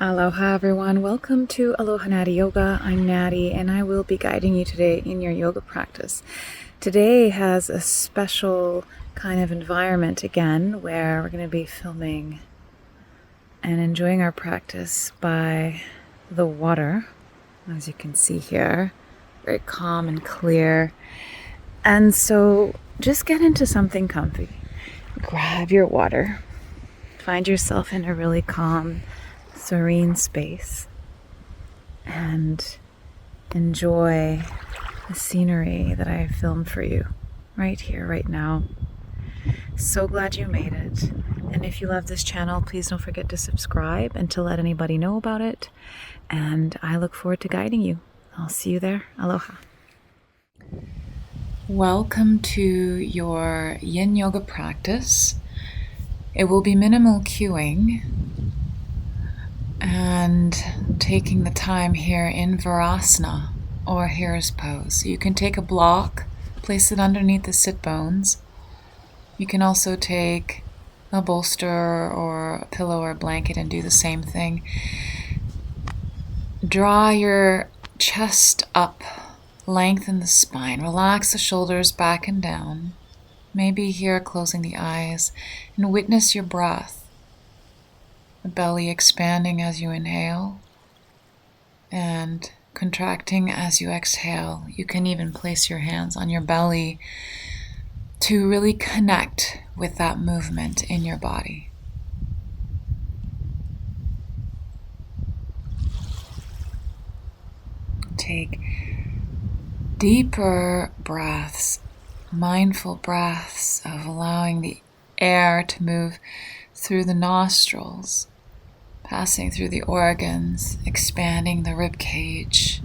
Aloha everyone, welcome to Aloha Nathie Yoga. I'm Nathie and I will be guiding you today in your yoga practice. Today has a special kind of environment again where we're going to be filming and enjoying our practice by the water. As you can see here, very calm and clear. And so just get into something comfy. Grab your water. Find yourself in a really calm, serene space and enjoy the scenery that I filmed for you right here, right now. So glad you made it. And if you love this channel, please don't forget to subscribe and to let anybody know about it. And I look forward to guiding you. I'll see you there. Aloha. Welcome to your YIN yoga practice. It will be minimal cueing and taking the time here in Virasana or Hero's Pose. You can take a block, place it underneath the sit bones. You can also take a bolster or a pillow or a blanket and do the same thing. Draw your chest up, lengthen the spine, relax the shoulders back and down. Maybe here closing the eyes and witness your breath. The belly expanding as you inhale and contracting as you exhale. You can even place your hands on your belly to really connect with that movement in your body. Take deeper breaths, mindful breaths of allowing the air to move through the nostrils, passing through the organs, expanding the rib cage,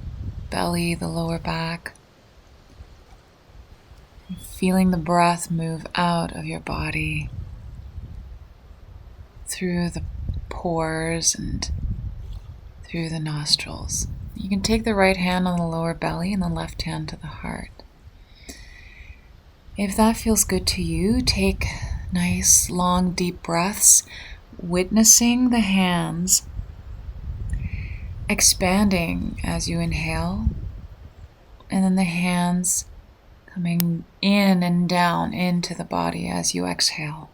belly, the lower back. Feeling the breath move out of your body through the pores and through the nostrils. You can take the right hand on the lower belly and the left hand to the heart. If that feels good to you, take nice, long, deep breaths, witnessing the hands expanding as you inhale, and then the hands coming in and down into the body as you exhale.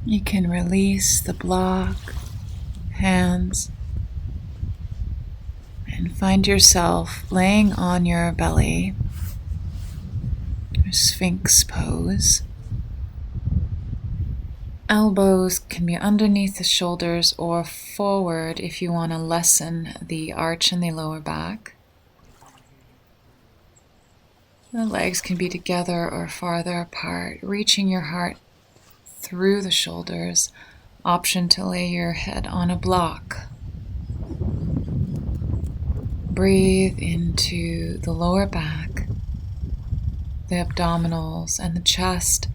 You can release the block, hands, and find yourself laying on your belly, your Sphinx Pose. Elbows can be underneath the shoulders or forward if you want to lessen the arch in the lower back. The legs can be together or farther apart, reaching your heart through the shoulders. Option to lay your head on a block. Breathe into the lower back, the abdominals, and the chest.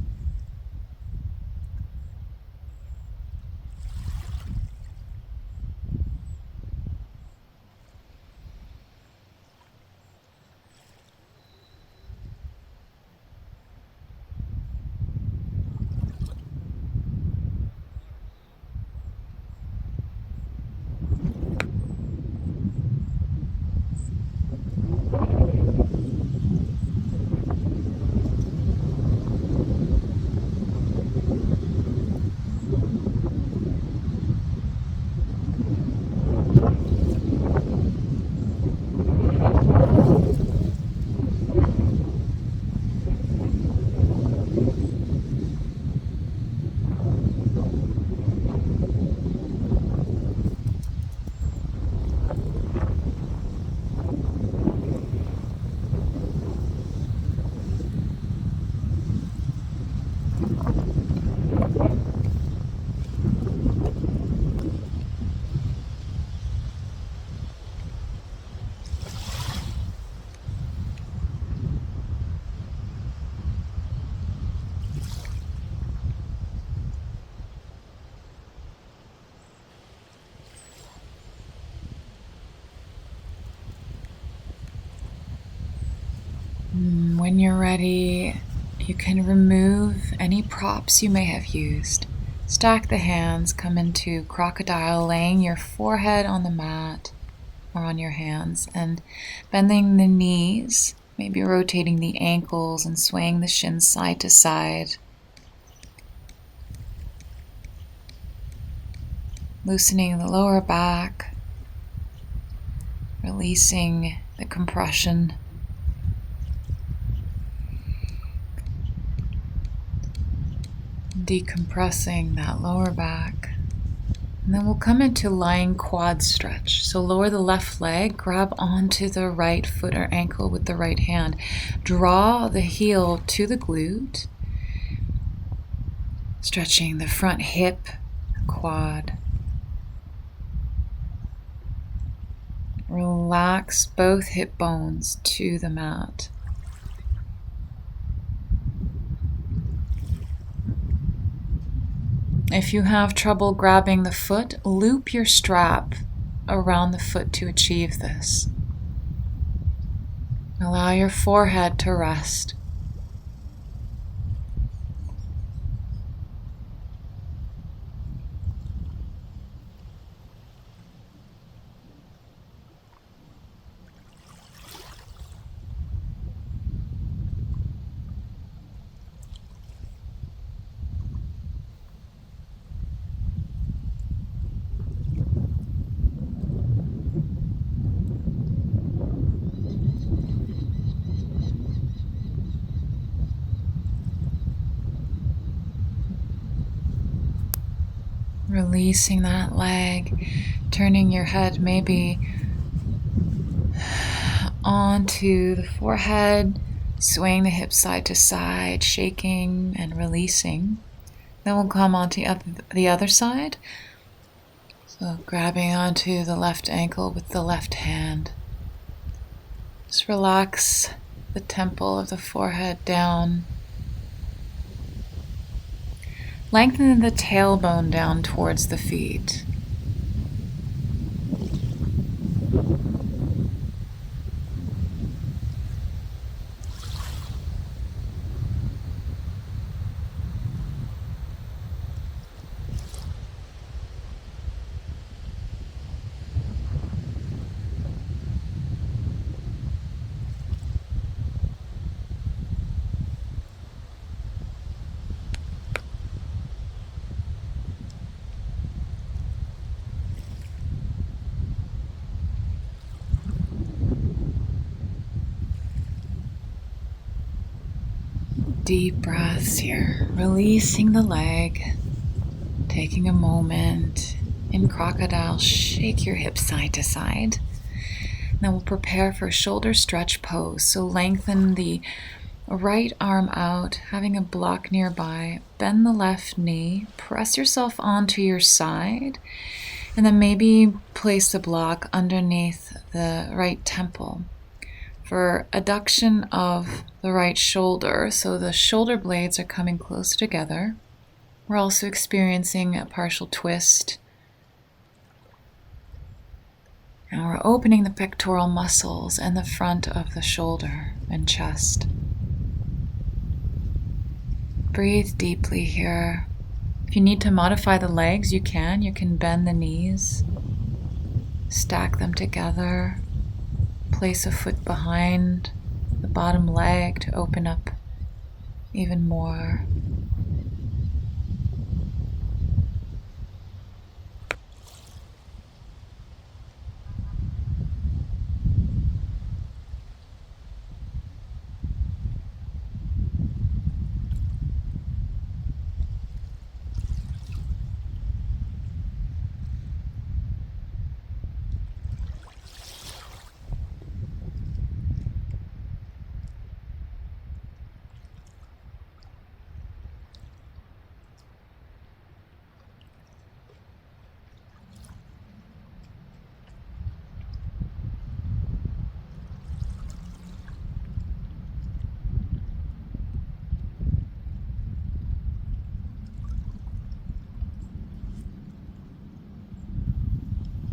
When you're ready, you can remove any props you may have used. Stack the hands, come into crocodile, laying your forehead on the mat or on your hands and bending the knees, maybe rotating the ankles and swaying the shins side to side. Loosening the lower back, releasing the compression. Decompressing that lower back. And then we'll come into lying quad stretch. So lower the left leg, grab onto the right foot or ankle with the right hand. Draw the heel to the glute, stretching the front hip, quad. Relax both hip bones to the mat. If you have trouble grabbing the foot, loop your strap around the foot to achieve this. Allow your forehead to rest. Releasing that leg, turning your head maybe onto the forehead, swaying the hips side to side, shaking and releasing. Then we'll come onto the other side. So grabbing onto the left ankle with the left hand. Just relax the temple of the forehead down. Lengthen the tailbone down towards the feet. Deep breaths here, releasing the leg, taking a moment. In crocodile, shake your hips side to side. Now we'll prepare for shoulder stretch pose. So lengthen the right arm out, having a block nearby. Bend the left knee, press yourself onto your side, and then maybe place the block underneath the right temple. For adduction of the right shoulder, so the shoulder blades are coming close together. We're also experiencing a partial twist. And we're opening the pectoral muscles and the front of the shoulder and chest. Breathe deeply here. If you need to modify the legs, you can. You can bend the knees, stack them together. Place a foot behind the bottom leg to open up even more.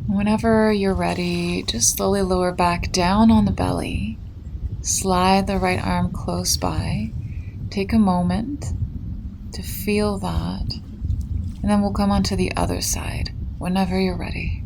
Whenever you're ready, just slowly lower back down on the belly. Slide the right arm close by. Take a moment to feel that. And then we'll come on to the other side whenever you're ready.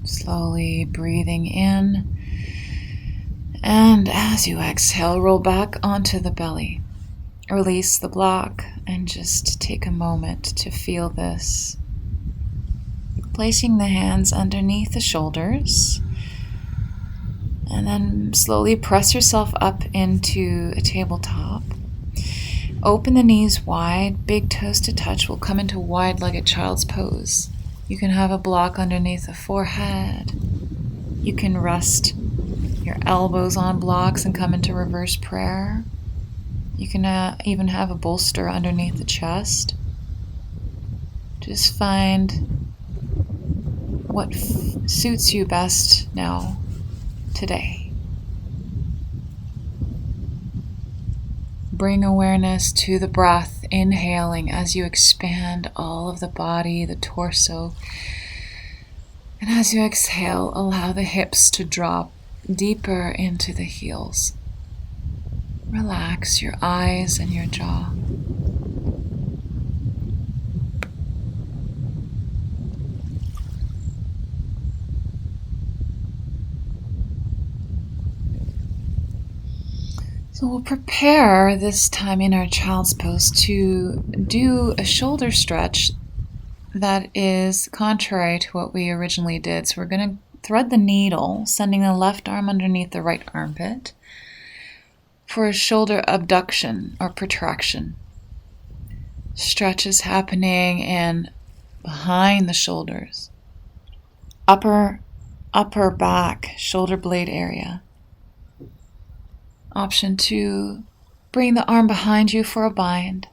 Slowly breathing in, and as you exhale, roll back onto the belly. Release the block and just take a moment to feel this. Placing the hands underneath the shoulders, and then slowly press yourself up into a tabletop. Open the knees wide, big toes to touch. We'll come into wide-legged child's pose. You can have a block underneath the forehead. You can rest your elbows on blocks and come into reverse prayer. You can even have a bolster underneath the chest. Just find what suits you best now, today. Bring awareness to the breath, inhaling as you expand all of the body, the torso. And as you exhale, allow the hips to drop deeper into the heels. Relax your eyes and your jaw. So we'll prepare this time in our child's pose to do a shoulder stretch that is contrary to what we originally did. So we're going to thread the needle, sending the left arm underneath the right armpit for a shoulder abduction or protraction. Stretch is happening in behind the shoulders, upper back, shoulder blade area. Option 2, bring the arm behind you for a bind.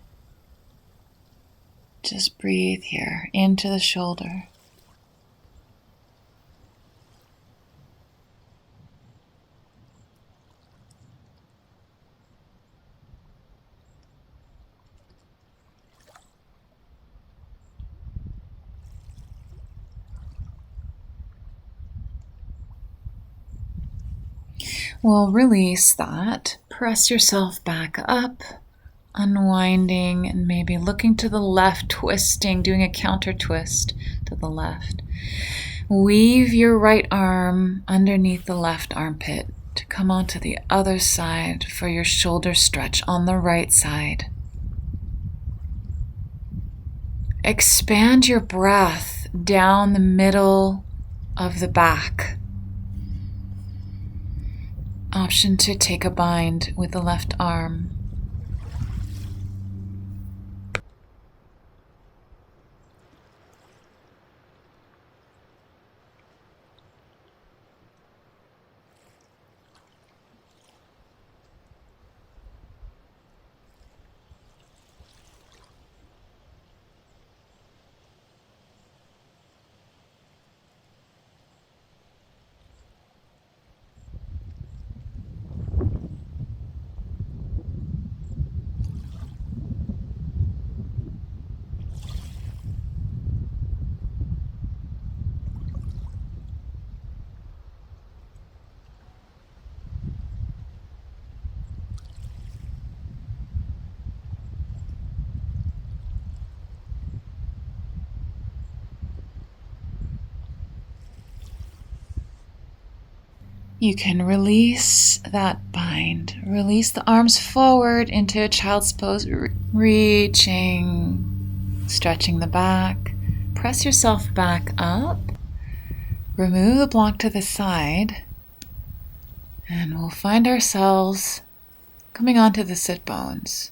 Just breathe here into the shoulder. We'll release that. Press yourself back up, unwinding and maybe looking to the left, twisting, doing a counter twist to the left. Weave your right arm underneath the left armpit to come onto the other side for your shoulder stretch on the right side. Expand your breath down the middle of the back. Option to take a bind with the left arm. You can release that bind. Release the arms forward into a child's pose, reaching, stretching the back. Press yourself back up. Remove the block to the side. And we'll find ourselves coming onto the sit bones.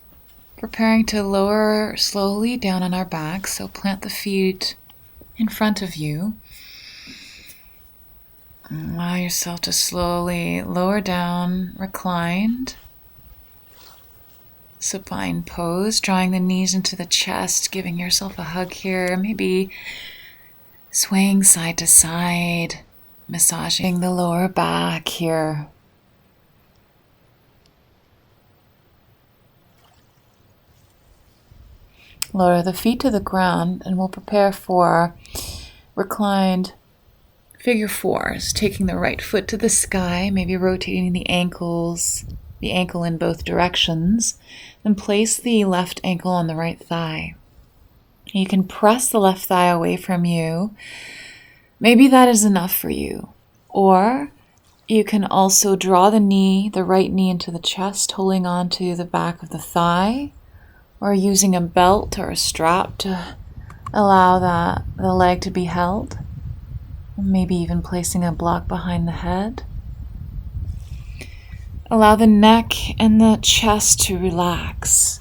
Preparing to lower slowly down on our backs. So plant the feet in front of you. Allow yourself to slowly lower down, reclined. Supine pose, drawing the knees into the chest, giving yourself a hug here, maybe swaying side to side, massaging the lower back here. Lower the feet to the ground and we'll prepare for reclined figure fours, taking the right foot to the sky, maybe rotating the ankle in both directions, then place the left ankle on the right thigh. You can press the left thigh away from you. Maybe that is enough for you. Or you can also draw the right knee into the chest, holding on to the back of the thigh, or using a belt or a strap to allow the leg to be held. Maybe even placing a block behind the head. Allow the neck and the chest to relax.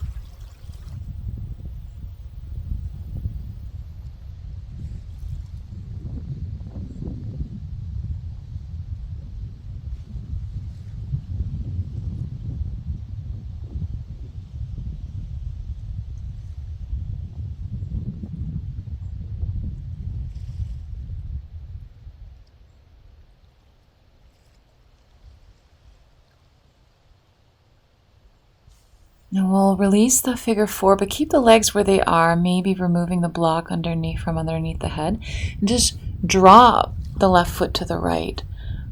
Now we'll release the figure four, but keep the legs where they are, maybe removing the block from underneath the head. And just drop the left foot to the right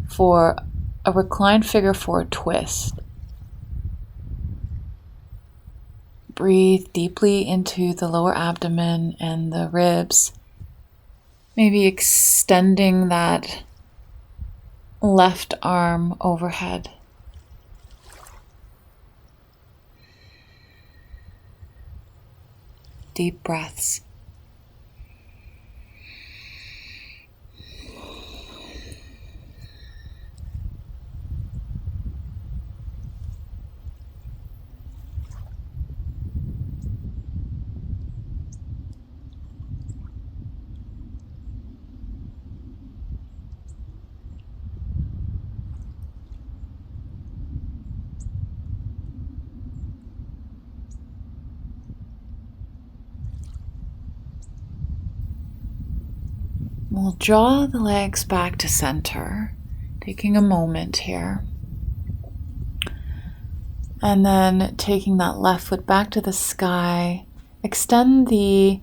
for a reclined figure four twist. Breathe deeply into the lower abdomen and the ribs. Maybe extending that left arm overhead. Deep breaths. We'll draw the legs back to center, taking a moment here. And then taking that left foot back to the sky, extend the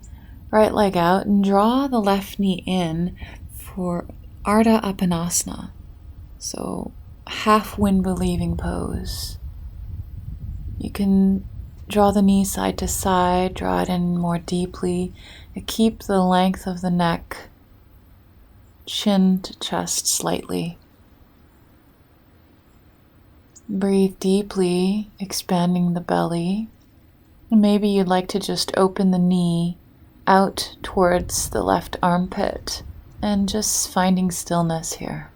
right leg out and draw the left knee in for Ardha So half wind relieving pose. You can draw the knee side to side, draw it in more deeply, and keep the length of the neck, chin to chest slightly. Breathe deeply, expanding the belly. And maybe you'd like to just open the knee out towards the left armpit and just finding stillness here.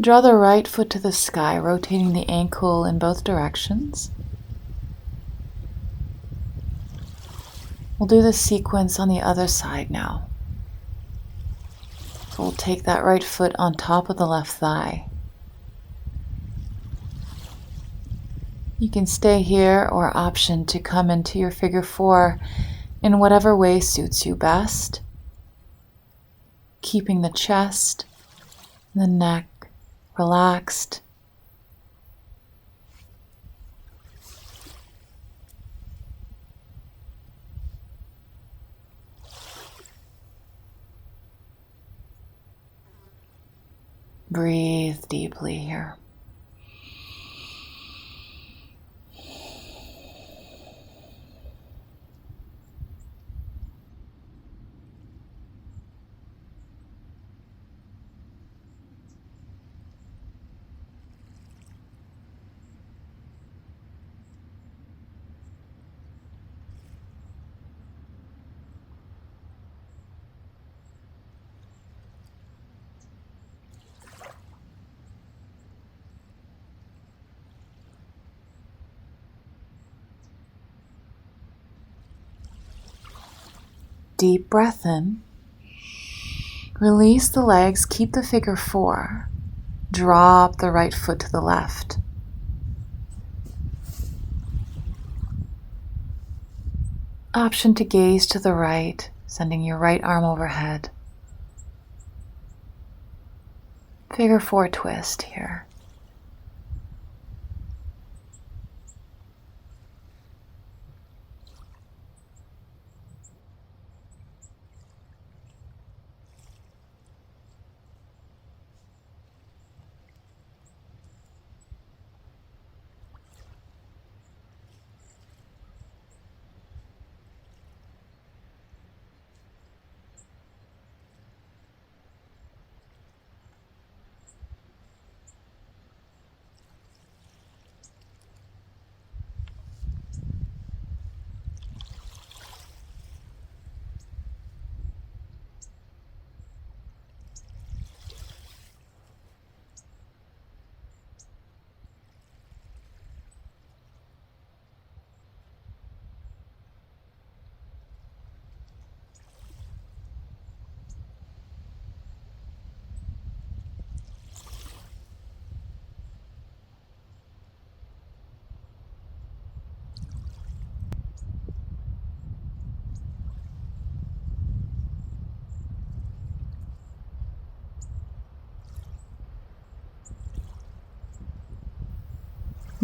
Draw the right foot to the sky, rotating the ankle in both directions. We'll do the sequence on the other side now. So we'll take that right foot on top of the left thigh. You can stay here or option to come into your figure four in whatever way suits you best. Keeping the chest, the neck relaxed. Breathe deeply here. Deep breath in. Release the legs, keep the figure 4. Drop the right foot to the left. Option to gaze to the right, sending your right arm overhead. Figure 4 twist here.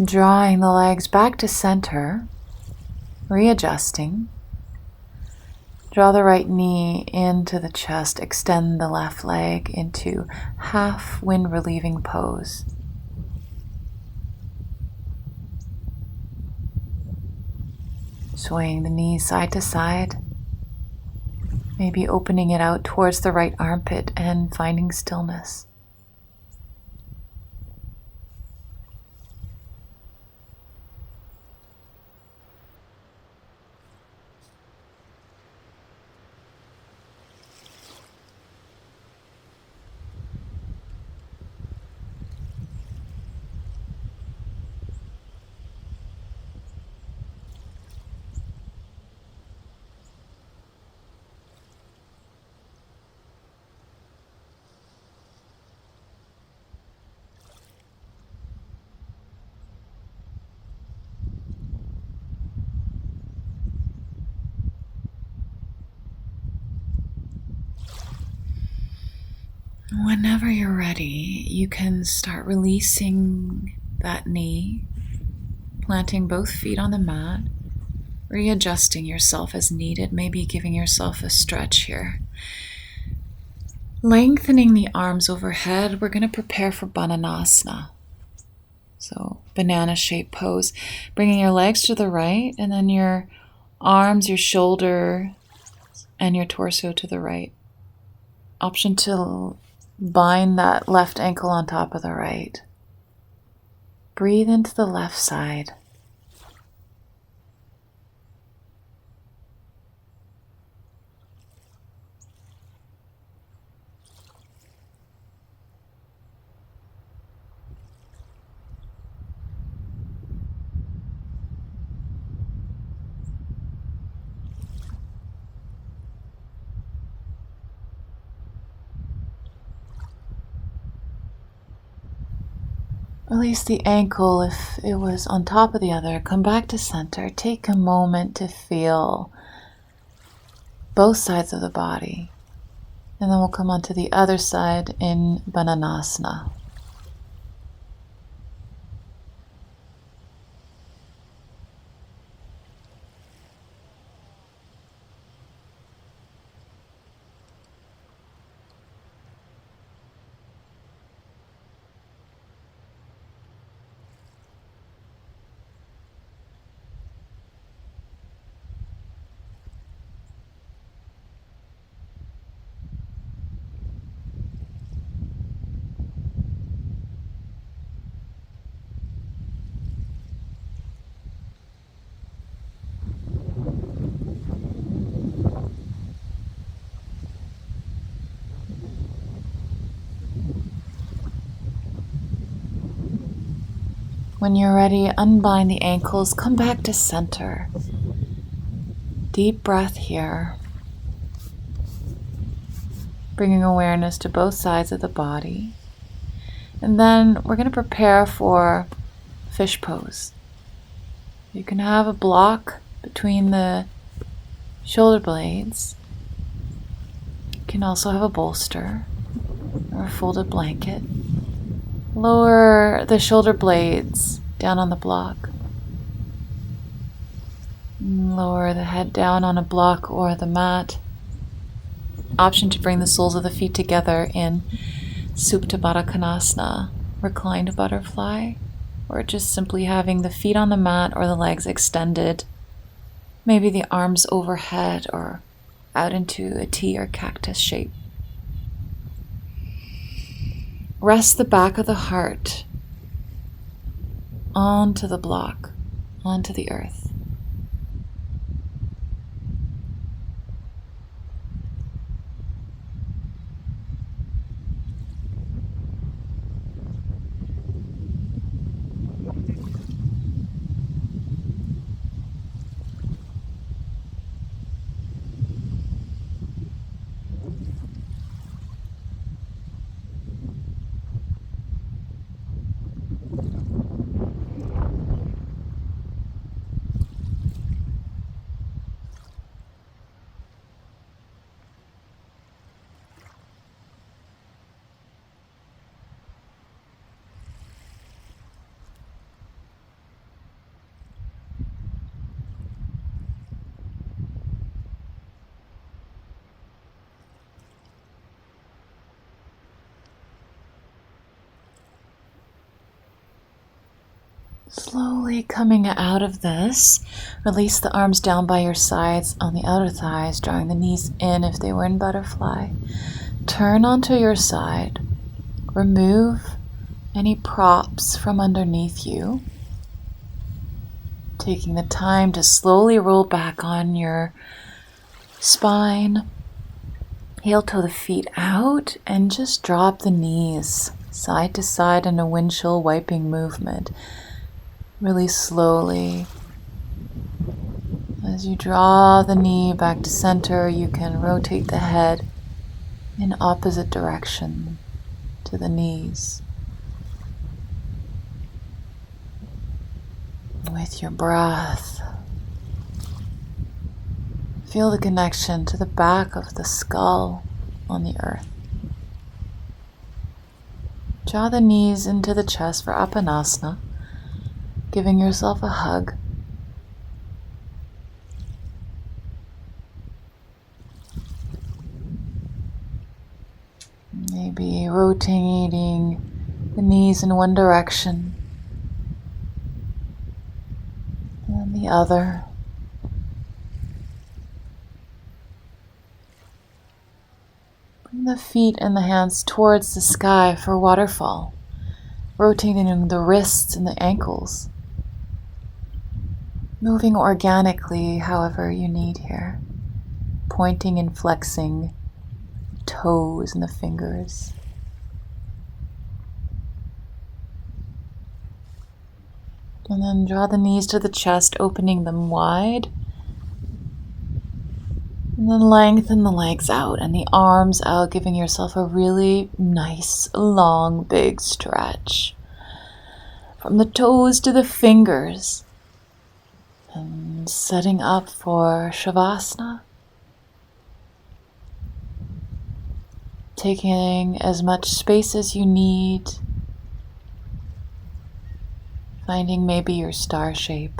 Drawing the legs back to center, readjusting. Draw the right knee into the chest, extend the left leg into half wind relieving pose. Swaying the knees side to side, maybe opening it out towards the right armpit and finding stillness. Whenever you're ready, you can start releasing that knee, planting both feet on the mat, readjusting yourself as needed, maybe giving yourself a stretch here. Lengthening the arms overhead, we're going to prepare for Bananasana. So banana shape pose, bringing your legs to the right and then your arms, your shoulder, and your torso to the right. Option to bind that left ankle on top of the right. Breathe into the left side. Release the ankle if it was on top of the other. Come back to center. Take a moment to feel both sides of the body. And then we'll come onto the other side in Bananasana. When you're ready, unbind the ankles, come back to center. Deep breath here. Bringing awareness to both sides of the body. And then we're going to prepare for fish pose. You can have a block between the shoulder blades. You can also have a bolster or a folded blanket. Lower the shoulder blades down on the block. Lower the head down on a block or the mat. Option to bring the soles of the feet together in Supta Baddha Konasana, reclined butterfly, or just simply having the feet on the mat or the legs extended, maybe the arms overhead or out into a T or cactus shape. Rest the back of the heart onto the block, onto the earth. Slowly coming out of this, release the arms down by your sides on the outer thighs, drawing the knees in if they were in butterfly. Turn onto your side. Remove any props from underneath you. Taking the time to slowly roll back on your spine. Heel toe the feet out and just drop the knees side to side in a windshield wiping movement. Really slowly. As you draw the knee back to center, you can rotate the head in opposite direction to the knees. With your breath, feel the connection to the back of the skull on the earth. Draw the knees into the chest for Apanasana. Giving yourself a hug. Maybe rotating the knees in one direction and the other. Bring the feet and the hands towards the sky for waterfall, rotating the wrists and the ankles. Moving organically however you need here. Pointing and flexing toes and the fingers. And then draw the knees to the chest, opening them wide. And then lengthen the legs out and the arms out, giving yourself a really nice, long, big stretch. From the toes to the fingers. And setting up for Savasana. Taking as much space as you need. Finding maybe your star shape.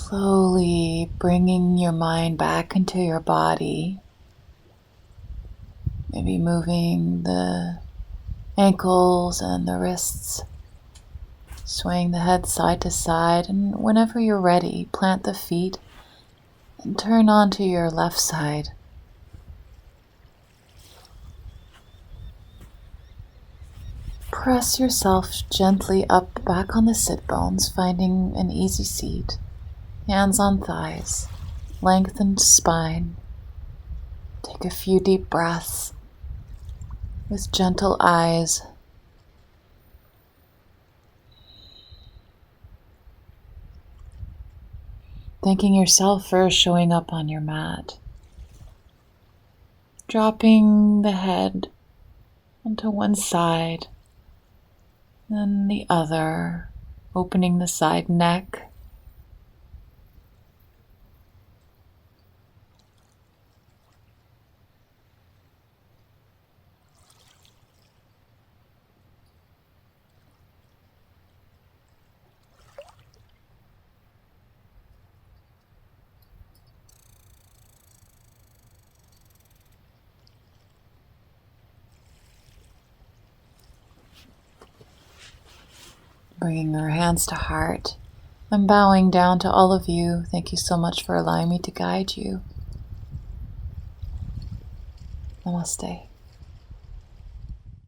Slowly bringing your mind back into your body. Maybe moving the ankles and the wrists, swaying the head side to side, and whenever you're ready, plant the feet and turn onto your left side. Press yourself gently up back on the sit bones, finding an easy seat. Hands on thighs, lengthened spine. Take a few deep breaths with gentle eyes. Thanking yourself for showing up on your mat. Dropping the head onto one side, then the other, opening the side neck. Bringing our hands to heart. I'm bowing down to all of you. Thank you so much for allowing me to guide you. Namaste.